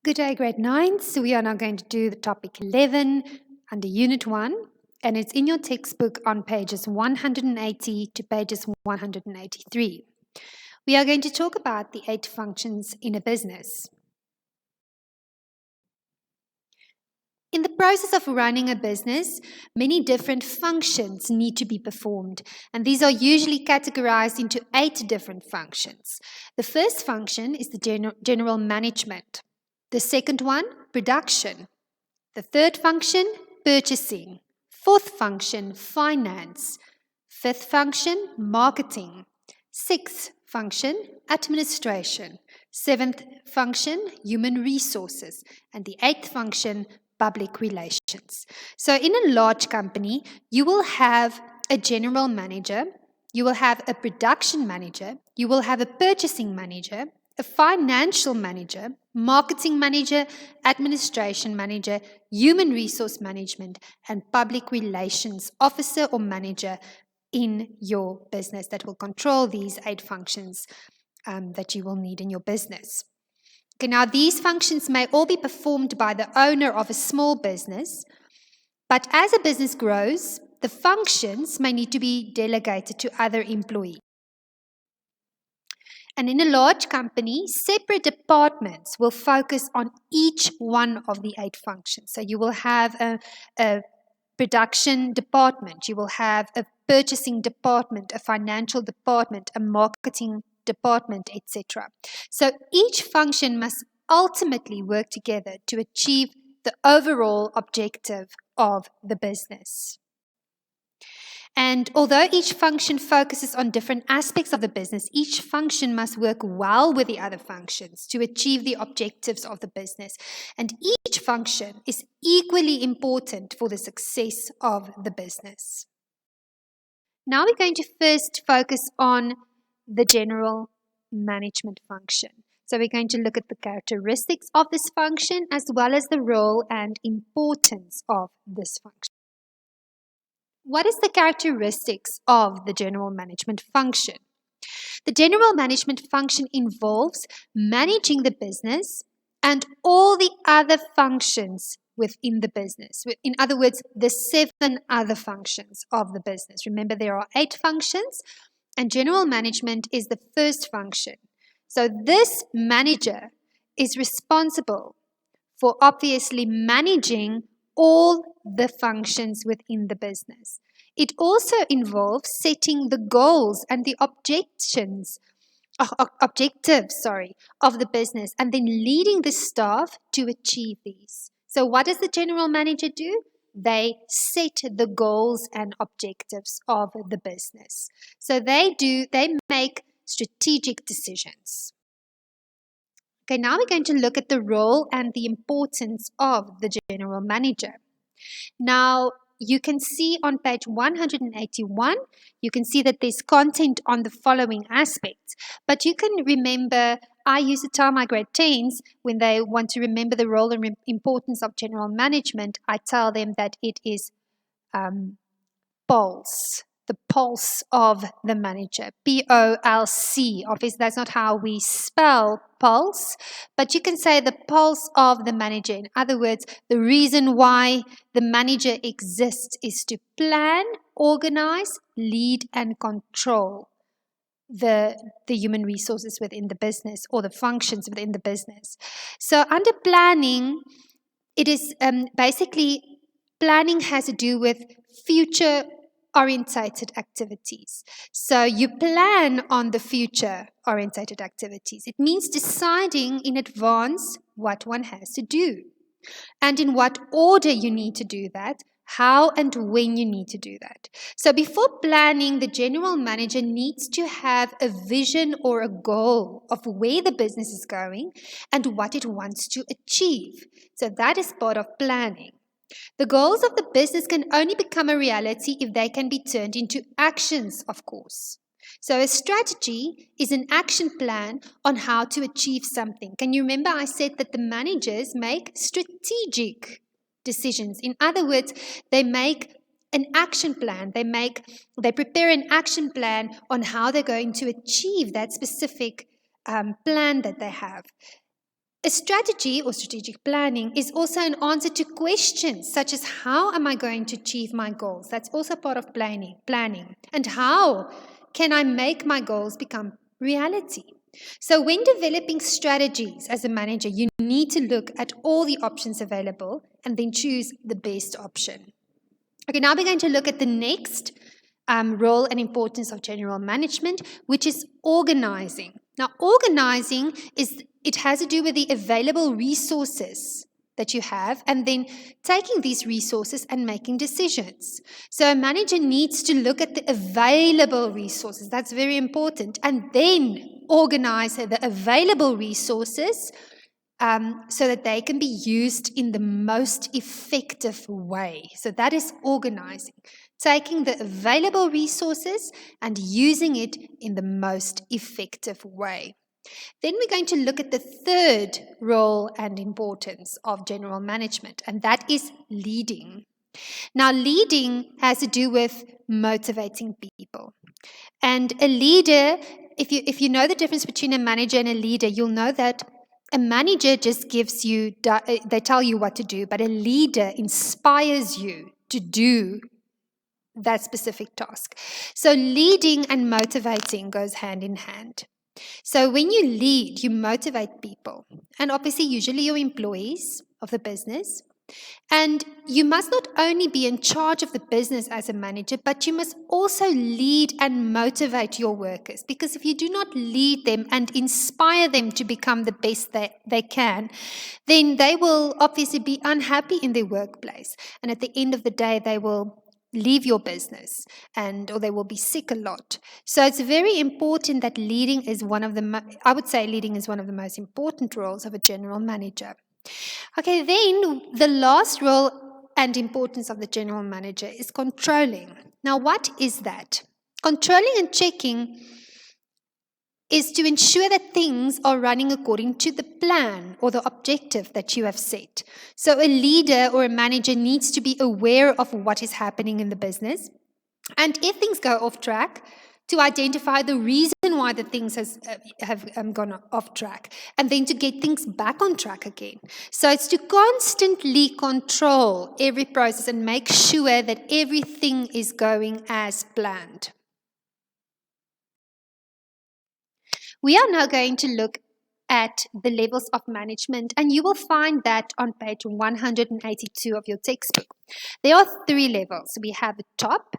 Good day, grade 9. So we are now going to do the topic 11 under Unit 1, and it's in your textbook on pages 180 to pages 183. We are going to talk about the 8 functions in a business. In the process of running a business, many different functions need to be performed, and these are usually categorized into 8 different functions. The first function is the general management. The second one, production. The third function, purchasing. Fourth function, finance. Fifth function, marketing. Sixth function, administration. Seventh function, human resources. And the eighth function, public relations. So in a large company, you will have a general manager, you will have a production manager, you will have a purchasing manager, a financial manager, marketing manager, administration manager, human resource management, and public relations officer or manager in your business that will control these 8 functions that you will need in your business. Okay, now these functions may all be performed by the owner of a small business, but as a business grows, the functions may need to be delegated to other employees. And in a large company, separate departments will focus on each one of the 8 functions. So you will have a production department, you will have a purchasing department, a financial department, a marketing department, etc. So each function must ultimately work together to achieve the overall objective of the business. And although each function focuses on different aspects of the business, each function must work well with the other functions to achieve the objectives of the business. And each function is equally important for the success of the business. Now we're going to first focus on the general management function. So we're going to look at the characteristics of this function as well as the role and importance of this function. What is the characteristics of the general management function? The general management function involves managing the business and all the other functions within the business. In other words, the 7 other functions of the business. Remember, there are 8 functions, and general management is the first function. So this manager is responsible for obviously managing all the functions within the business. It also involves setting the goals and the objectives of the business and then leading the staff to achieve these. So what does the general manager do? They set the goals and objectives of the business. So they make strategic decisions. Okay, now we're going to look at the role and the importance of the general manager. Now, you can see on page 181, you can see that there's content on the following aspects. But you can remember, I used to tell my grade 10s when they want to remember the role and importance of general management, I tell them that it is pulse. The pulse of the manager, P-O-L-C. Obviously, that's not how we spell pulse, but you can say the pulse of the manager. In other words, the reason why the manager exists is to plan, organize, lead, and control the human resources within the business or the functions within the business. So under planning, it is basically planning has to do with future orientated activities. So you plan on the future orientated activities. It means deciding in advance what one has to do and in what order you need to do that, how and when you need to do that. So before planning, the general manager needs to have a vision or a goal of where the business is going and what it wants to achieve. So that is part of planning. The goals of the business can only become a reality if they can be turned into actions, of course. So a strategy is an action plan on how to achieve something. Can you remember I said that the managers make strategic decisions? In other words, they make an action plan. They prepare an action plan on how they're going to achieve that specific plan that they have. A strategy or strategic planning is also an answer to questions such as how am I going to achieve my goals? That's also part of planning. And how can I make my goals become reality? So when developing strategies as a manager, you need to look at all the options available and then choose the best option. Okay, now we're going to look at the next role and importance of general management, which is organizing. Now, organizing it has to do with the available resources that you have and then taking these resources and making decisions. So a manager needs to look at the available resources. That's very important. And then organize the available resources so that they can be used in the most effective way. So that is organizing, taking the available resources and using it in the most effective way. Then we're going to look at the third role and importance of general management, and that is leading. Now, leading has to do with motivating people. And a leader, if you know the difference between a manager and a leader, you'll know that a manager just gives you, they tell you what to do, but a leader inspires you to do that specific task. So leading and motivating goes hand in hand. So when you lead, you motivate people, and obviously usually your employees of the business. And you must not only be in charge of the business as a manager, but you must also lead and motivate your workers. Because if you do not lead them and inspire them to become the best they can, then they will obviously be unhappy in their workplace. And at the end of the day, they will leave your business or they will be sick a lot. So it's very important that leading is I would say leading is one of the most important roles of a general manager. Okay, then the last role and importance of the general manager is controlling. Now, what is that? Controlling and checking is to ensure that things are running according to the plan or the objective that you have set. So a leader or a manager needs to be aware of what is happening in the business. And if things go off track, to identify the reason why the things have gone off track, and then to get things back on track again. So it's to constantly control every process and make sure that everything is going as planned. We are now going to look at the levels of management, and you will find that on page 182 of your textbook. There are 3 levels. We have the top,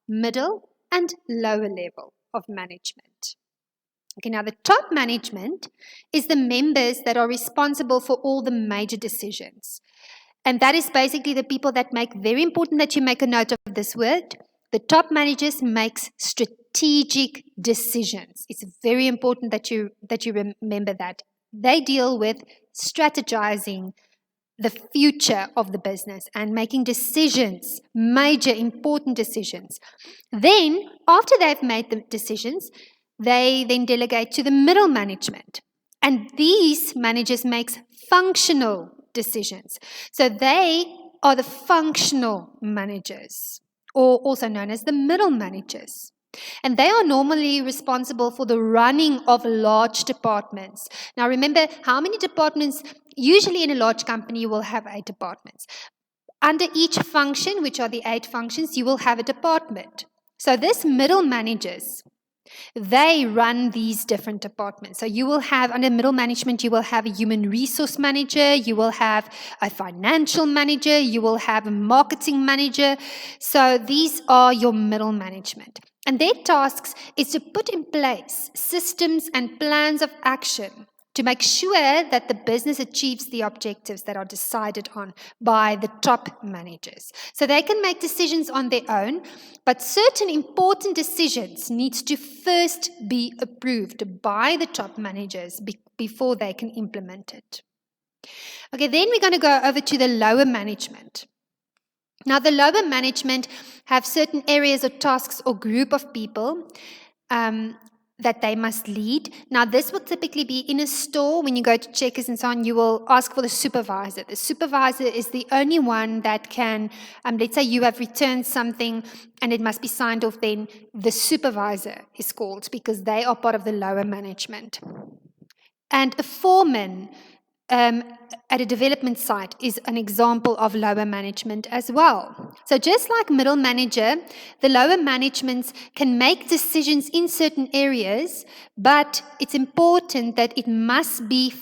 middle, and lower level of management. Okay, now the top management is the members that are responsible for all the major decisions. And that is basically the people that make, very important that you make a note of this word, the top managers makes strategic decisions. It's very important that you remember that. They deal with strategizing the future of the business and making decisions, major important decisions. Then, after they've made the decisions, they then delegate to the middle management. And these managers make functional decisions. So they are the functional managers, or also known as the middle managers. And they are normally responsible for the running of large departments. Now remember, how many departments? Usually in a large company, you will have 8 departments. Under each function, which are the 8 functions, you will have a department. So this middle managers, they run these different departments. So you will have, under middle management, you will have a human resource manager, you will have a financial manager, you will have a marketing manager. So these are your middle management. And their tasks is to put in place systems and plans of action to make sure that the business achieves the objectives that are decided on by the top managers. So they can make decisions on their own, but certain important decisions need to first be approved by the top managers before they can implement it. Okay, then we're going to go over to the lower management. Now, the lower management have certain areas or tasks or group of people that they must lead. Now, this will typically be in a store. When you go to Checkers and so on, you will ask for the supervisor. The supervisor is the only one that can, let's say you have returned something and it must be signed off, then the supervisor is called because they are part of the lower management. And a foreman at a development site is an example of lower management as well. So just like middle manager, the lower managements can make decisions in certain areas, but it's important that it must be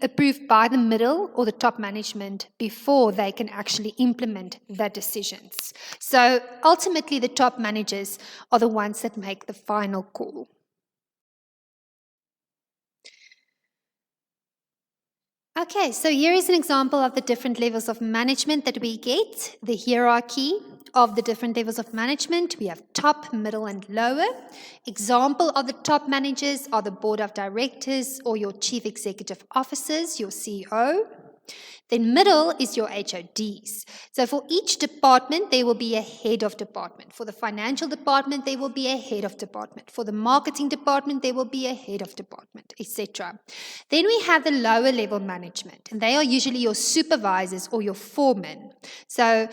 approved by the middle or the top management before they can actually implement the decisions. So ultimately, the top managers are the ones that make the final call. Okay, so here is an example of the different levels of management that we get, the hierarchy of the different levels of management. We have top, middle, and lower. Example of the top managers are the board of directors or your chief executive officers, your CEO. Then middle is your HODs. So for each department, there will be a head of department. For the financial department, there will be a head of department. For the marketing department, there will be a head of department, etc. Then we have the lower level management, and they are usually your supervisors or your foremen. So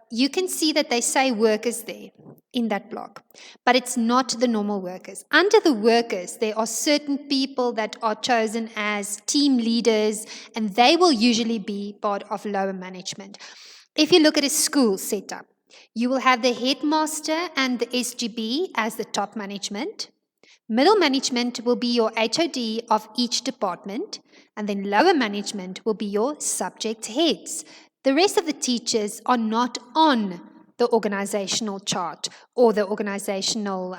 you can see that they say workers there in that block, but it's not the normal workers. Under the workers, there are certain people that are chosen as team leaders, and they will usually be part of lower management. If you look at a school setup, you will have the headmaster and the SGB as the top management. Middle management will be your HOD of each department, and then lower management will be your subject heads. The rest of the teachers are not on the organizational chart or the organizational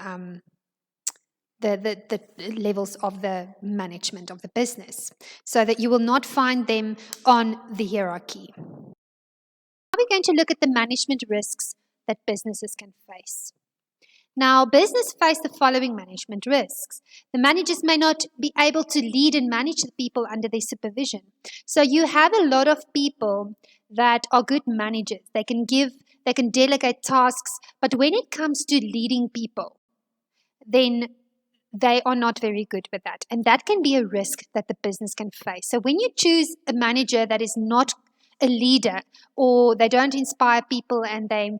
the levels of the management of the business, so that you will not find them on the hierarchy. Now we're going to look at the management risks that businesses can face. Now, business face the following management risks. The managers may not be able to lead and manage the people under their supervision. So you have a lot of people that are good managers. They can delegate tasks, but when it comes to leading people, then they are not very good with that. And that can be a risk that the business can face. So when you choose a manager that is not a leader, or they don't inspire people, and they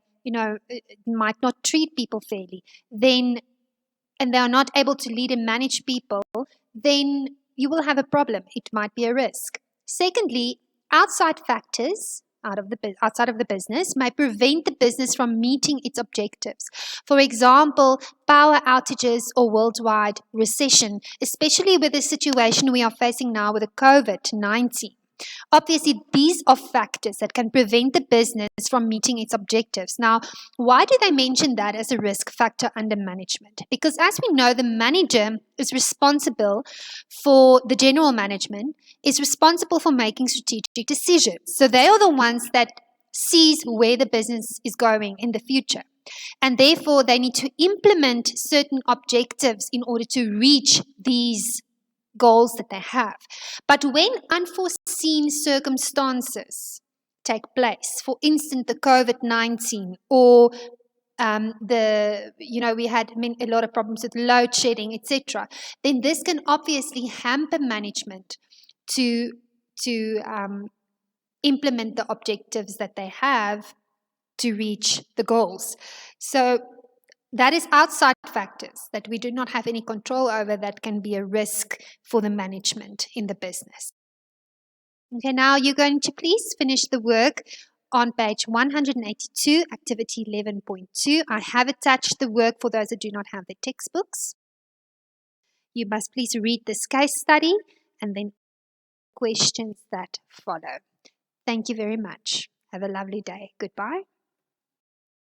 might not treat people fairly, then, and they are not able to lead and manage people, then you will have a problem. It might be a risk. Secondly, outside factors outside of the business may prevent the business from meeting its objectives. For example, power outages or worldwide recession, especially with the situation we are facing now with the COVID-19. Obviously, these are factors that can prevent the business from meeting its objectives. Now, why do they mention that as a risk factor under management? Because as we know, the manager is responsible for the general management, is responsible for making strategic decisions. So they are the ones that sees where the business is going in the future. And therefore, they need to implement certain objectives in order to reach these goals that they have. But when unforeseen circumstances take place, for instance, the COVID-19, or we had a lot of problems with load shedding, etc., then this can obviously hamper management to implement the objectives that they have to reach the goals. So that is outside factors that we do not have any control over, that can be a risk for the management in the business. Okay, now you're going to please finish the work on page 182, activity 11.2. I have attached the work for those that do not have the textbooks. You must please read this case study and then questions that follow. Thank you very much. Have a lovely day. Goodbye.